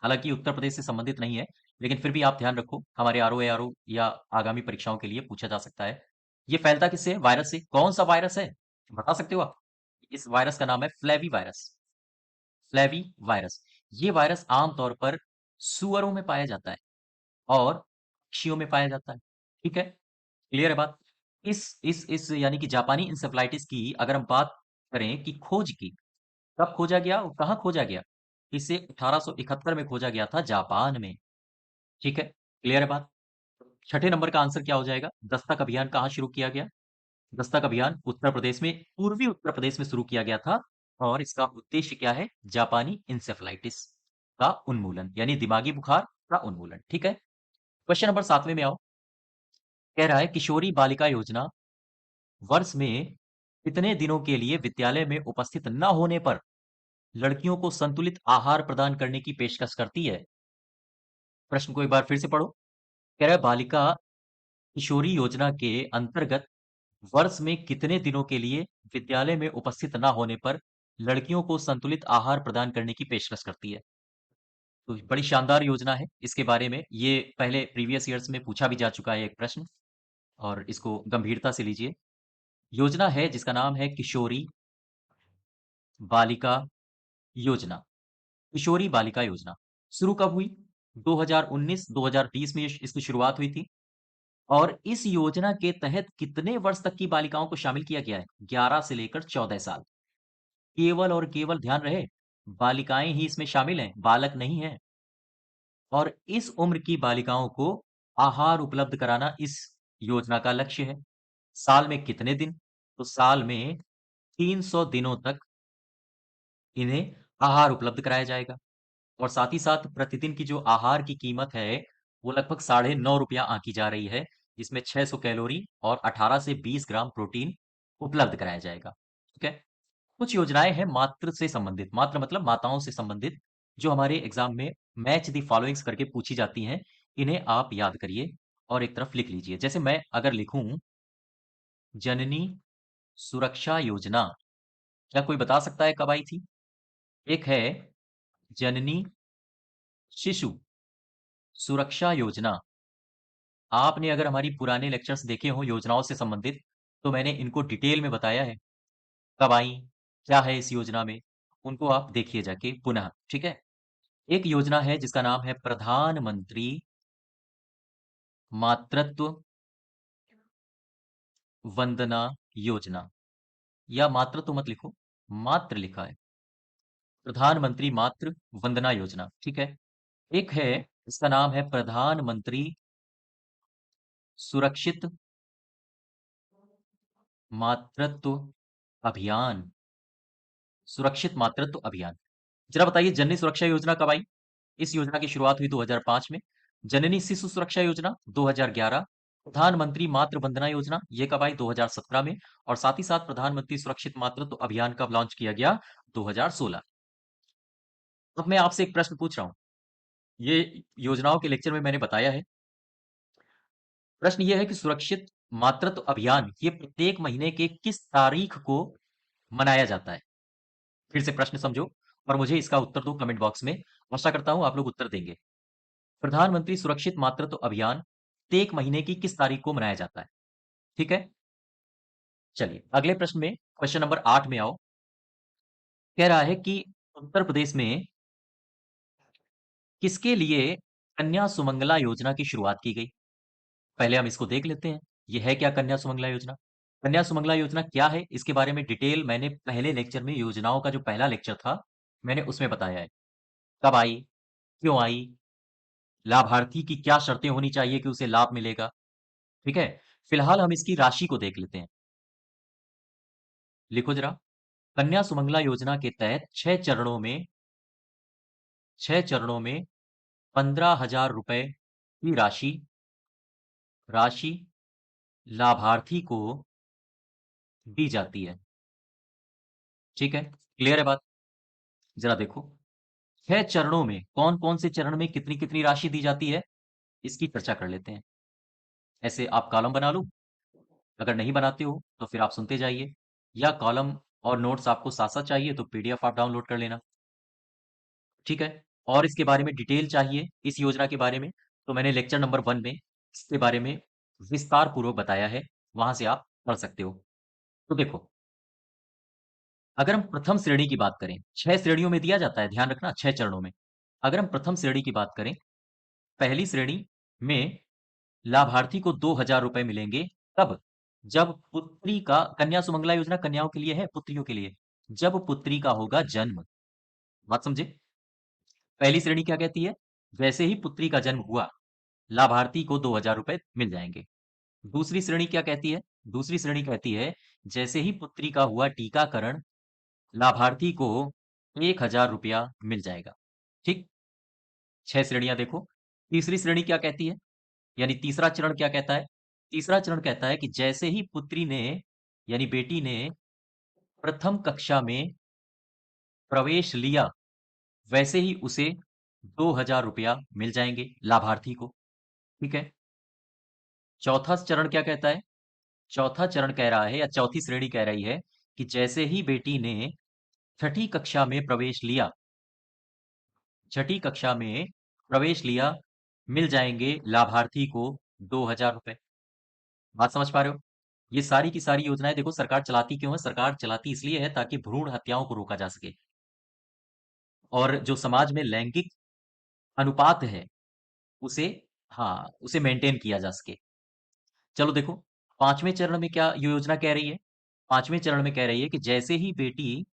हालांकि उत्तर प्रदेश से संबंधित नहीं है, लेकिन फिर भी आप ध्यान रखो, हमारे आरओ या आगामी परीक्षाओं के लिए पूछा जा सकता है। ये फैलता किससे है? वायरस से। कौन सा वायरस है, बता सकते हो आप? इस वायरस का नाम है फ्लैवी वायरस। फ्लैवी वायरस। ये वायरस आमतौर पर सुअरों में पाया जाता है और पक्षियों में पाया जाता है। ठीक है, क्लियर है बात? इस यानी कि जापानी इंसेफ्लाइटिस की अगर हम बात करें कि खोज की, कब खोजा गया और कहाँ खोजा गया? इसे 1871 में खोजा गया था जापान में। ठीक है, क्लियर है बात? छठे नंबर का आंसर क्या हो जाएगा? दस्तक अभियान कहाँ शुरू किया गया? दस्तक अभियान उत्तर प्रदेश में, पूर्वी उत्तर प्रदेश में शुरू किया गया था। और इसका उद्देश्य क्या है? जापानी इंसेफ्लाइटिस का उन्मूलन, यानी दिमागी बुखार का उन्मूलन। ठीक है, क्वेश्चन नंबर 7वें में आओ। कह रहा है किशोरी बालिका योजना वर्ष में कितने दिनों के लिए विद्यालय में उपस्थित न होने पर लड़कियों को संतुलित आहार प्रदान करने की पेशकश करती है? प्रश्न को एक बार फिर से पढ़ो। कह रहा है बालिका किशोरी योजना के अंतर्गत वर्ष में कितने दिनों के लिए विद्यालय में उपस्थित ना होने पर लड़कियों को संतुलित आहार प्रदान करने की पेशकश करती है? तो बड़ी शानदार योजना है। इसके बारे में ये पहले प्रीवियस ईयर्स में पूछा भी जा चुका है एक प्रश्न, और इसको गंभीरता से लीजिए। योजना है जिसका नाम है किशोरी बालिका योजना। किशोरी बालिका योजना शुरू कब हुई? 2019-2020 में इसकी शुरुआत हुई थी। और इस योजना के तहत कितने वर्ष तक की बालिकाओं को शामिल किया गया है? 11 से लेकर 14 साल। केवल और केवल ध्यान रहे, बालिकाएं ही इसमें शामिल हैं, बालक नहीं है। और इस उम्र की बालिकाओं को आहार उपलब्ध कराना इस योजना का लक्ष्य है। साल में कितने दिन? तो साल में 300 दिनों तक इन्हें आहार उपलब्ध कराया जाएगा। और साथ ही साथ प्रतिदिन की जो आहार की कीमत है, वो लगभग ₹9.5 आंकी जा रही है, जिसमें 600 कैलोरी और 18 से 20 ग्राम प्रोटीन उपलब्ध कराया जाएगा। ठीक है, कुछ योजनाएं हैं मातृ से संबंधित, मातृ मतलब माताओं से संबंधित, जो हमारे एग्जाम में मैच दी फॉलोइंग्स करके पूछी जाती हैं। इन्हें आप याद करिए और एक तरफ लिख लीजिए। जैसे मैं अगर लिखूं जननी सुरक्षा योजना, क्या कोई बता सकता है कब आई थी? एक है जननी शिशु सुरक्षा योजना। आपने अगर हमारी पुराने लेक्चर्स देखे हो योजनाओं से संबंधित, तो मैंने इनको डिटेल में बताया है, कब आई, क्या है इस योजना में, उनको आप देखिए जाके पुनः। ठीक है, एक योजना है जिसका नाम है प्रधानमंत्री मातृत्व वंदना योजना। या मातृत्व मत लिखो, मातृ लिखा है, प्रधानमंत्री मातृ वंदना योजना। ठीक है, एक है इसका नाम है प्रधानमंत्री सुरक्षित मातृत्व अभियान। सुरक्षित मातृत्व अभियान। जरा बताइए जननी सुरक्षा योजना कब आई? इस योजना की शुरुआत हुई 2005 में। जननी शिशु सुरक्षा योजना 2011। प्रधानमंत्री मातृ वंदना योजना ये कब आई? 2017 में। और साथ ही साथ प्रधानमंत्री सुरक्षित मातृत्व अभियान कब लॉन्च किया गया? 2016। अब मैं आपसे एक प्रश्न पूछ रहा हूं, ये योजनाओं के लेक्चर में मैंने बताया है। प्रश्न ये है कि सुरक्षित मातृत्व अभियान ये प्रत्येक महीने के किस तारीख को मनाया जाता है? फिर से प्रश्न समझो और मुझे इसका उत्तर दो कमेंट बॉक्स में। आशा करता हूं आप लोग उत्तर देंगे। प्रधानमंत्री सुरक्षित मातृत्व अभियान प्रत्येक महीने की किस तारीख को मनाया जाता है? ठीक है, चलिए अगले प्रश्न में, क्वेश्चन नंबर 8 में आओ। कह रहा है कि उत्तर प्रदेश में किसके लिए कन्या सुमंगला योजना की शुरुआत की गई? पहले हम इसको देख लेते हैं, ये है क्या कन्या सुमंगला योजना? कन्या सुमंगला योजना क्या है, इसके बारे में डिटेल मैंने पहले लेक्चर में, योजनाओं का जो पहला लेक्चर था, मैंने उसमें बताया है। कब आई, क्यों आई, लाभार्थी की क्या शर्तें होनी चाहिए कि उसे लाभ मिलेगा। ठीक है, फिलहाल हम इसकी राशि को देख लेते हैं। लिखो जरा, कन्या सुमंगला योजना के तहत 6 चरणों में 15,000 रुपए की राशि राशि लाभार्थी को दी जाती है। ठीक है, क्लियर है बात? जरा देखो, 6 चरणों में कौन कौन से चरण में कितनी कितनी राशि दी जाती है, इसकी चर्चा कर लेते हैं। ऐसे आप कॉलम बना लो, अगर नहीं बनाते हो तो फिर आप सुनते जाइए, या कॉलम और नोट्स आपको साथ साथ चाहिए तो पीडीएफ आप डाउनलोड कर लेना। ठीक है। और इसके बारे में डिटेल चाहिए इस योजना के बारे में, तो मैंने लेक्चर नंबर 1 में इसके बारे में विस्तार पूर्वक बताया है, वहां से आप पढ़ सकते हो। तो देखो, अगर हम प्रथम श्रेणी की बात करें, 6 श्रेणियों में दिया जाता है, ध्यान रखना, 6 चरणों में। अगर हम प्रथम श्रेणी की बात करें, पहली श्रेणी में लाभार्थी को 2,000 रुपए मिलेंगे। कब? जब पुत्री का, कन्या सुमंगला योजना कन्याओं के लिए है, पुत्रियों के लिए, जब पुत्री का होगा जन्म। बात समझे? पहली श्रेणी क्या कहती है? वैसे ही पुत्री का जन्म हुआ, लाभार्थी को 2,000 रुपए मिल जाएंगे। दूसरी श्रेणी क्या कहती है? दूसरी श्रेणी कहती है, जैसे ही पुत्री का हुआ टीकाकरण, लाभार्थी को 1,000 रुपया मिल जाएगा। ठीक। 6 श्रेणियां देखो। तीसरी श्रेणी क्या कहती है, यानी तीसरा चरण क्या कहता है? तीसरा चरण कहता है कि जैसे ही पुत्री ने, यानी बेटी ने प्रथम कक्षा में प्रवेश लिया, वैसे ही उसे 2,000 रुपया मिल जाएंगे लाभार्थी को। ठीक है। चौथा चरण क्या कहता है? चौथा चरण कह रहा है, या चौथी श्रेणी कह रही है, कि जैसे ही बेटी ने छठी कक्षा में प्रवेश लिया, छठी कक्षा में प्रवेश लिया, मिल जाएंगे लाभार्थी को 2,000 रुपए। बात समझ पा रहे हो? ये सारी की सारी योजनाएं देखो सरकार चलाती क्यों है? सरकार चलाती इसलिए है ताकि भ्रूण हत्याओं को रोका जा सके, और जो समाज में लैंगिक अनुपात है उसे, हाँ, उसे मेंटेन किया जा सके। चलो देखो, पांचवें चरण में क्या ये योजना कह रही है? पांचवें चरण में कह रही है कि जैसे ही बेटी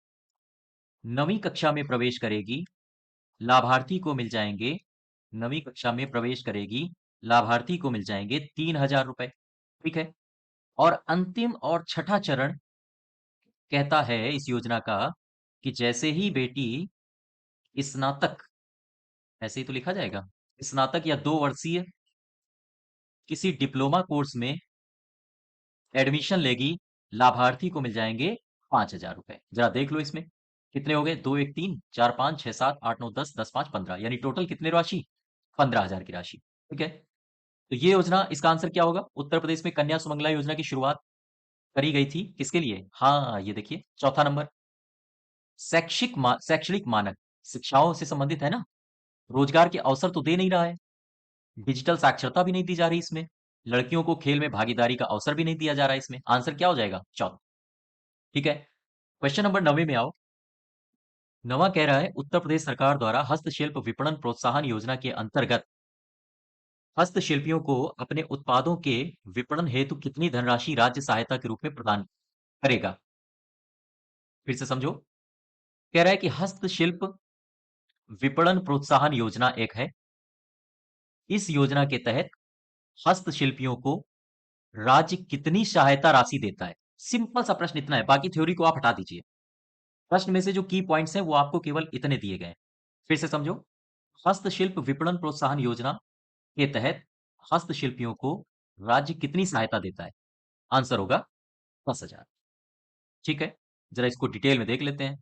9वीं कक्षा में प्रवेश करेगी, लाभार्थी को मिल जाएंगे, 9वीं कक्षा में प्रवेश करेगी, लाभार्थी को मिल जाएंगे 3,000 रुपए। ठीक है। और अंतिम और छठा चरण कहता है इस योजना का, कि जैसे ही बेटी स्नातक, ऐसे ही तो लिखा जाएगा, स्नातक या 2 वर्षीय किसी डिप्लोमा कोर्स में एडमिशन लेगी, लाभार्थी को मिल जाएंगे 5,000 रुपए। जरा देख लो इसमें कितने हो गए, 2 1 3 4 5 6 7 8 9 10 10 5 15, यानी टोटल कितने राशि? 15,000 की राशि। ठीक है। तो ये योजना, इसका आंसर क्या होगा? उत्तर प्रदेश में कन्या सुमंगला योजना की शुरुआत करी गई थी किसके लिए? हाँ, ये देखिए चौथा नंबर, शैक्षणिक मानक, शिक्षाओं से संबंधित है ना, रोजगार के अवसर तो दे नहीं रहा है, डिजिटल साक्षरता भी नहीं दी जा रही इसमें, लड़कियों को खेल में भागीदारी का अवसर भी नहीं दिया जा रहा है इसमें। आंसर क्या हो जाएगा? चौथा। ठीक है। क्वेश्चन नंबर 9 में आओ। नवा कह रहा है, उत्तर प्रदेश सरकार द्वारा हस्तशिल्प विपणन प्रोत्साहन योजना के अंतर्गत हस्तशिल्पियों को अपने उत्पादों के विपणन हेतु कितनी धनराशि राज्य सहायता के रूप में प्रदान करेगा? फिर से समझो। कह रहा है कि हस्तशिल्प विपणन प्रोत्साहन योजना एक है। इस योजना के तहत हस्तशिल्पियों को राज्य कितनी सहायता राशि देता है? सिंपल सा प्रश्न इतना है, बाकी थ्योरी को आप हटा दीजिए। प्रश्न में से जो की पॉइंट्स हैं वो आपको केवल इतने दिए गए हैं। फिर से समझो। हस्तशिल्प विपणन प्रोत्साहन योजना के तहत हस्तशिल्पियों को राज्य कितनी सहायता देता है? आंसर होगा 10,000। ठीक है। जरा इसको डिटेल में देख लेते हैं।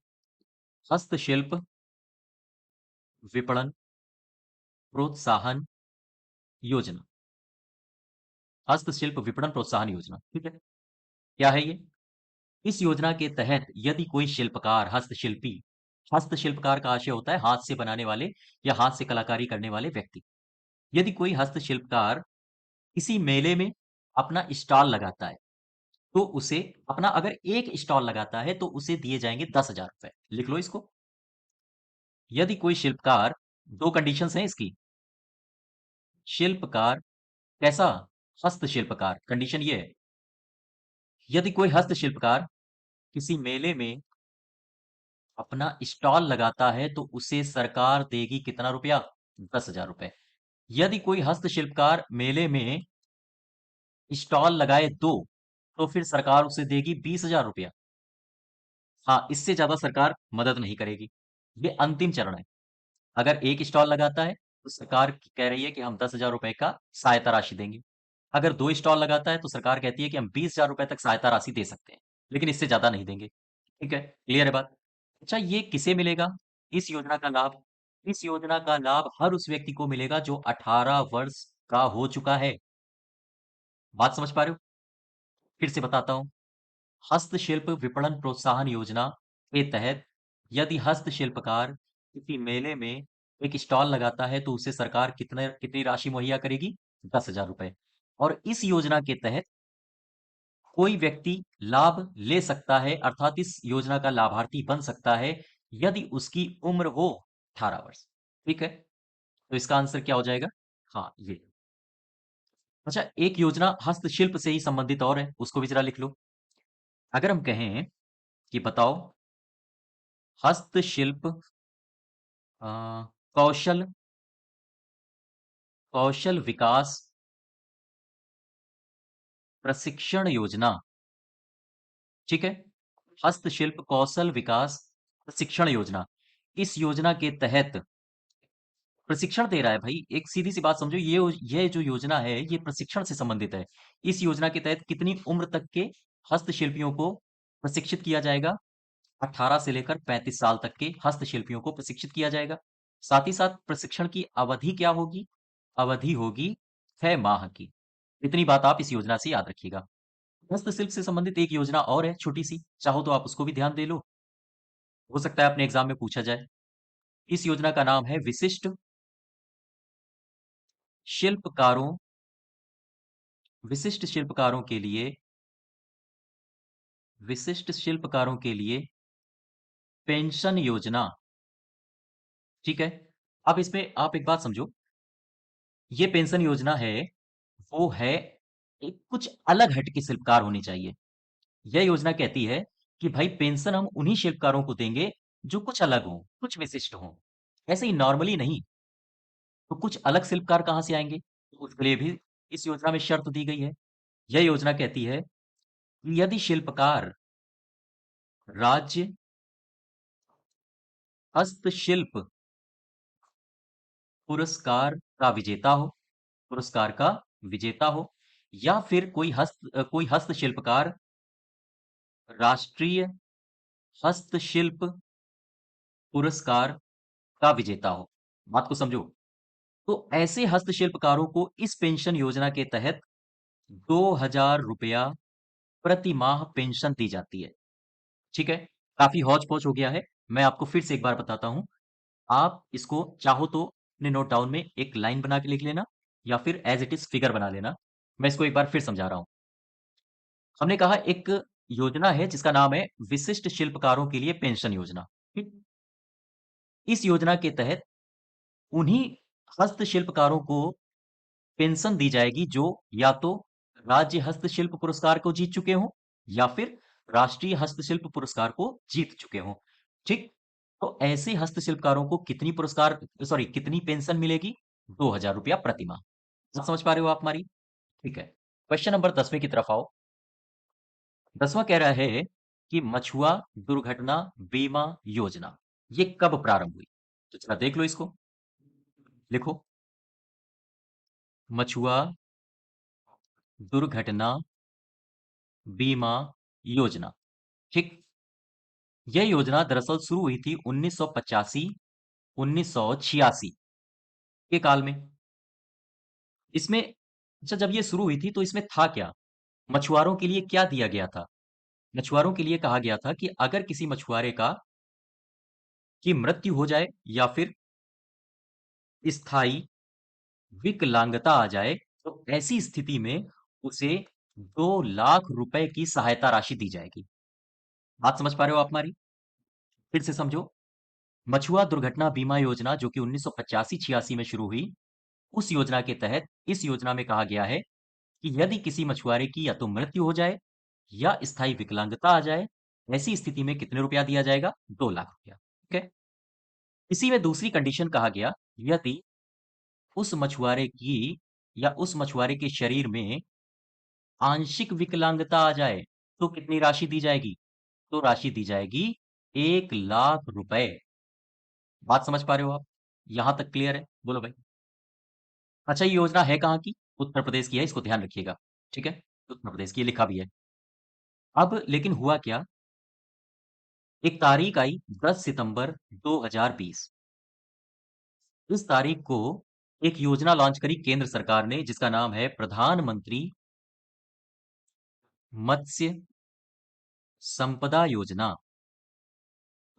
हस्तशिल्प विपणन प्रोत्साहन योजना, हस्तशिल्प विपणन प्रोत्साहन योजना। ठीक है। क्या है ये? इस योजना के तहत यदि कोई शिल्पकार, हस्तशिल्पी, हस्तशिल्पकार का आशय होता है हाथ से बनाने वाले या हाथ से कलाकारी करने वाले व्यक्ति, यदि कोई हस्तशिल्पकार किसी मेले में अपना स्टॉल लगाता है, तो उसे, अपना अगर एक स्टॉल लगाता है तो उसे दिए जाएंगे 10,000 रुपए। लिख लो इसको। यदि कोई शिल्पकार, दो कंडीशंस हैं इसकी। शिल्पकार कैसा? हस्तशिल्पकार। कंडीशन ये है, यदि कोई हस्तशिल्पकार किसी मेले में अपना स्टॉल लगाता है तो उसे सरकार देगी कितना रुपया? 10,000 रुपए। यदि कोई हस्तशिल्पकार मेले में स्टॉल लगाए दो, तो फिर सरकार उसे देगी 20,000 रुपया। हाँ, इससे ज्यादा सरकार मदद नहीं करेगी। ये अंतिम चरण है। अगर एक स्टॉल लगाता है तो सरकार कह रही है कि हम 10,000 रुपए का सहायता राशि देंगे। अगर दो स्टॉल लगाता है तो सरकार कहती है कि हम 20,000 रुपए तक सहायता राशि दे सकते हैं, लेकिन इससे ज्यादा नहीं देंगे। ठीक है, क्लियर है बात? अच्छा, ये किसे मिलेगा इस योजना का लाभ? इस योजना का लाभ हर उस व्यक्ति को मिलेगा जो 18 वर्ष का हो चुका है। बात समझ पा रहे हो? फिर से बताता हूं। हस्तशिल्प विपणन प्रोत्साहन योजना के तहत यदि हस्तशिल्पकार किसी मेले में एक स्टॉल लगाता है तो उसे सरकार कितने कितनी राशि मुहैया करेगी? 10,000 रुपए। और इस योजना के तहत कोई व्यक्ति लाभ ले सकता है, अर्थात इस योजना का लाभार्थी बन सकता है यदि उसकी उम्र हो 18 वर्ष। ठीक है, तो इसका आंसर क्या हो जाएगा? हाँ, ये। अच्छा, एक योजना हस्तशिल्प से ही संबंधित और है, उसको भी जरा लिख लो। अगर हम कहें कि बताओ हस्तशिल्प अ, कौशल कौशल विकास प्रशिक्षण योजना, ठीक है? हस्तशिल्प कौशल विकास प्रशिक्षण योजना। इस योजना के तहत प्रशिक्षण दे रहा है भाई। एक सीधी सी बात समझो, ये जो योजना है ये प्रशिक्षण से संबंधित है। इस योजना के तहत कितनी उम्र तक के हस्तशिल्पियों को प्रशिक्षित किया जाएगा? 18 से लेकर 35 साल तक के हस्तशिल्पियों को प्रशिक्षित किया जाएगा। साथ ही साथ प्रशिक्षण की अवधि क्या होगी? अवधि होगी 6 माह की। इतनी बात आप इस योजना से याद रखिएगा। हस्तशिल्प से संबंधित एक योजना और है छोटी सी, चाहो तो आप उसको भी ध्यान दे लो, हो सकता है अपने एग्जाम में पूछा जाए। इस योजना का नाम है शिल्पकारों विशिष्ट शिल्पकारों के लिए विशिष्ट शिल्पकारों के लिए पेंशन योजना। ठीक है, अब इसमें आप एक बात समझो, ये पेंशन योजना है वो है एक कुछ अलग हटके शिल्पकार होने चाहिए। यह योजना कहती है कि भाई पेंशन हम उन्हीं शिल्पकारों को देंगे जो कुछ अलग हो, कुछ विशिष्ट हो, ऐसे ही नॉर्मली नहीं। तो कुछ अलग शिल्पकार कहां से आएंगे? तो उसके लिए भी इस योजना में शर्त दी गई है। यह योजना कहती है कि यदि शिल्पकार राज्य हस्तशिल्प पुरस्कार का विजेता हो, पुरस्कार का विजेता हो, या फिर कोई हस्तशिल्पकार राष्ट्रीय हस्तशिल्प पुरस्कार का विजेता हो। बात को समझो। तो ऐसे हस्तशिल्पकारों को इस पेंशन योजना के तहत 2,000 रुपया प्रति माह पेंशन दी जाती है। ठीक है, काफी हौच पौच हो गया है। मैं आपको फिर से एक बार बताता हूं। आप इसको चाहो तो अपने नोट डाउन में एक लाइन बना के लिख लेना, या फिर एज इट इज फिगर बना लेना। मैं इसको एक बार फिर समझा रहा हूं। हमने कहा एक योजना है जिसका नाम है विशिष्ट शिल्पकारों के लिए पेंशन योजना। ठीक? इस योजना के तहत उन्हीं हस्तशिल्पकारों को पेंशन दी जाएगी जो या तो राज्य हस्तशिल्प पुरस्कार को जीत चुके हों, या फिर राष्ट्रीय हस्तशिल्प पुरस्कार को जीत चुके हों। ठीक, तो ऐसे हस्तशिल्पकारों को कितनी पेंशन मिलेगी? 2,000 रुपया प्रति माह। आप समझ पा रहे हो आप हमारी? ठीक है, क्वेश्चन नंबर 10वें की तरफ आओ। 10वां कह रहा है कि मछुआ दुर्घटना बीमा योजना ये कब प्रारंभ हुई? तो जरा देख लो इसको, लिखो। मछुआ दुर्घटना बीमा योजना। ठीक, यह योजना दरअसल शुरू हुई थी 1985 1986 के काल में। इसमें अच्छा, जब ये शुरू हुई थी तो इसमें था क्या? मछुआरों के लिए क्या दिया गया था? मछुआरों के लिए कहा गया था कि अगर किसी मछुआरे की मृत्यु हो जाए या फिर स्थायी विकलांगता आ जाए तो ऐसी स्थिति में उसे 2 लाख रुपए की सहायता राशि दी जाएगी। बात समझ पा रहे हो आप हमारी? फिर से समझो। मछुआ दुर्घटना बीमा योजना जो कि 1985-86 में शुरू हुई, उस योजना के तहत इस योजना में कहा गया है कि यदि किसी मछुआरे की या तो मृत्यु हो जाए या स्थायी विकलांगता आ जाए, ऐसी स्थिति में कितने रुपया दिया जाएगा? 2 लाख रुपया। ठीक है, इसी में दूसरी कंडीशन कहा गया, यदि उस मछुआरे की या उस मछुआरे के शरीर में आंशिक विकलांगता आ जाए तो कितनी राशि दी जाएगी? तो राशि दी जाएगी 1 लाख रुपए। बात समझ पा रहे हो आप? यहां तक क्लियर है? बोलो भाई। अच्छा, ये योजना है कहाँ की? उत्तर प्रदेश की है, इसको ध्यान रखिएगा। ठीक है, उत्तर प्रदेश की, ये लिखा भी है। अब लेकिन हुआ क्या? एक तारीख आई 10 सितंबर 2020। इस तारीख को एक योजना लॉन्च करी केंद्र सरकार ने जिसका नाम है प्रधानमंत्री मत्स्य संपदा योजना।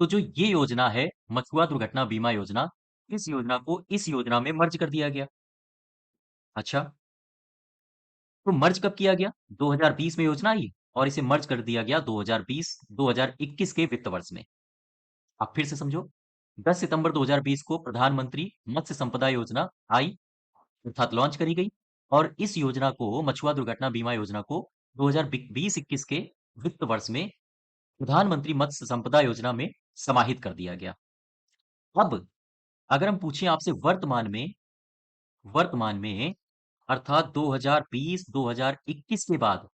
तो जो ये योजना है, मछुआ दुर्घटना बीमा योजना, इस योजना को इस योजना में मर्ज कर दिया गया। अच्छा, तो मर्ज कब किया गया? 2020 में योजना आई और इसे मर्ज कर दिया गया 2020-2021 के वित्त वर्ष में। अब फिर से समझो, 10 सितंबर 2020 को प्रधानमंत्री मत्स्य संपदा योजना आई, अर्थात लॉन्च करी गई, और इस योजना को, मछुआ दुर्घटना बीमा योजना को, 2020-21 के वित्त वर्ष में प्रधानमंत्री मत्स्य संपदा योजना में समाहित कर दिया गया। अब अगर हम पूछें आपसे वर्तमान में अर्थात 2020-2021 के बाद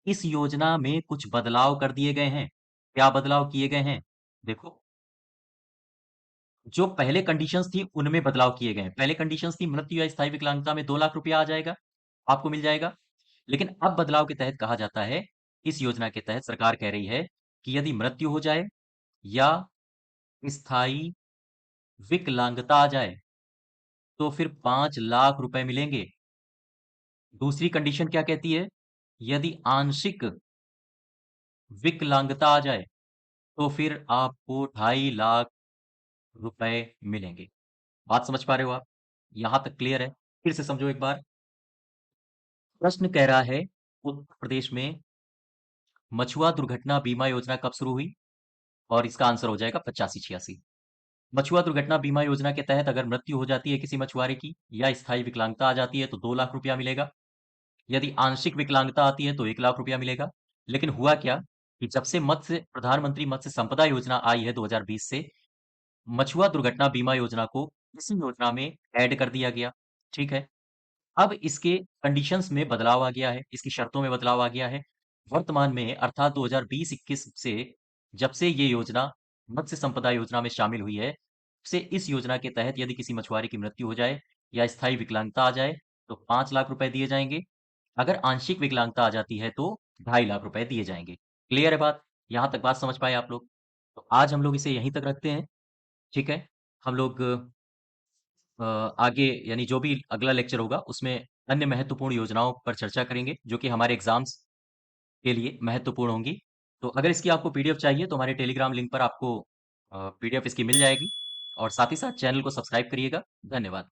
इस योजना में कुछ बदलाव कर दिए गए हैं। क्या बदलाव किए गए हैं? देखो, जो पहले कंडीशंस थी उनमें बदलाव किए गए हैं। पहले कंडीशंस थी मृत्यु या स्थायी विकलांगता में 2 लाख रुपया आ जाएगा, आपको मिल जाएगा। लेकिन अब बदलाव के तहत कहा जाता है, इस योजना के तहत सरकार कह रही है कि यदि मृत्यु हो जाए या स्थायी विकलांगता आ जाए तो फिर 5 लाख रुपए मिलेंगे। दूसरी कंडीशन क्या कहती है? यदि आंशिक विकलांगता आ जाए तो फिर आपको 2.5 लाख रुपए मिलेंगे। बात समझ पा रहे हो आप? यहां तक क्लियर है? फिर से समझो एक बार। प्रश्न कह रहा है, उत्तर प्रदेश में मछुआ दुर्घटना बीमा योजना कब शुरू हुई? और इसका आंसर हो जाएगा 85-86। मछुआ दुर्घटना बीमा योजना के तहत अगर मृत्यु हो जाती है किसी मछुआरे की या स्थायी विकलांगता आ जाती है तो 2 लाख रुपया मिलेगा। यदि आंशिक विकलांगता आती है तो 1 लाख रुपया मिलेगा। लेकिन हुआ क्या कि जब से मत्स्य प्रधानमंत्री मत्स्य संपदा योजना आई है 2020 से, मछुआ दुर्घटना बीमा योजना को इसी योजना में ऐड कर दिया गया। ठीक है, अब इसके कंडीशंस में बदलाव आ गया है, इसकी शर्तों में बदलाव आ गया है। वर्तमान में अर्थात 2020-21 से जब से ये योजना मत्स्य संपदा योजना में शामिल हुई है, से इस योजना के तहत यदि किसी मछुआरे की मृत्यु हो जाए या स्थायी विकलांगता आ जाए तो 5 लाख रुपए दिए जाएंगे। अगर आंशिक विकलांगता आ जाती है तो 2.5 लाख रुपए दिए जाएंगे। क्लियर है बात? यहां तक बात समझ पाए आप लोग? तो आज हम लोग इसे यहीं तक रखते हैं। ठीक है, हम लोग आगे यानी जो भी अगला लेक्चर होगा उसमें अन्य महत्वपूर्ण योजनाओं पर चर्चा करेंगे जो कि हमारे एग्जाम्स के लिए महत्वपूर्ण होंगी। तो अगर इसकी आपको पीडीएफ चाहिए तो हमारे टेलीग्राम लिंक पर आपको पीडीएफ इसकी मिल जाएगी, और साथ ही साथ चैनल को सब्सक्राइब करिएगा। धन्यवाद।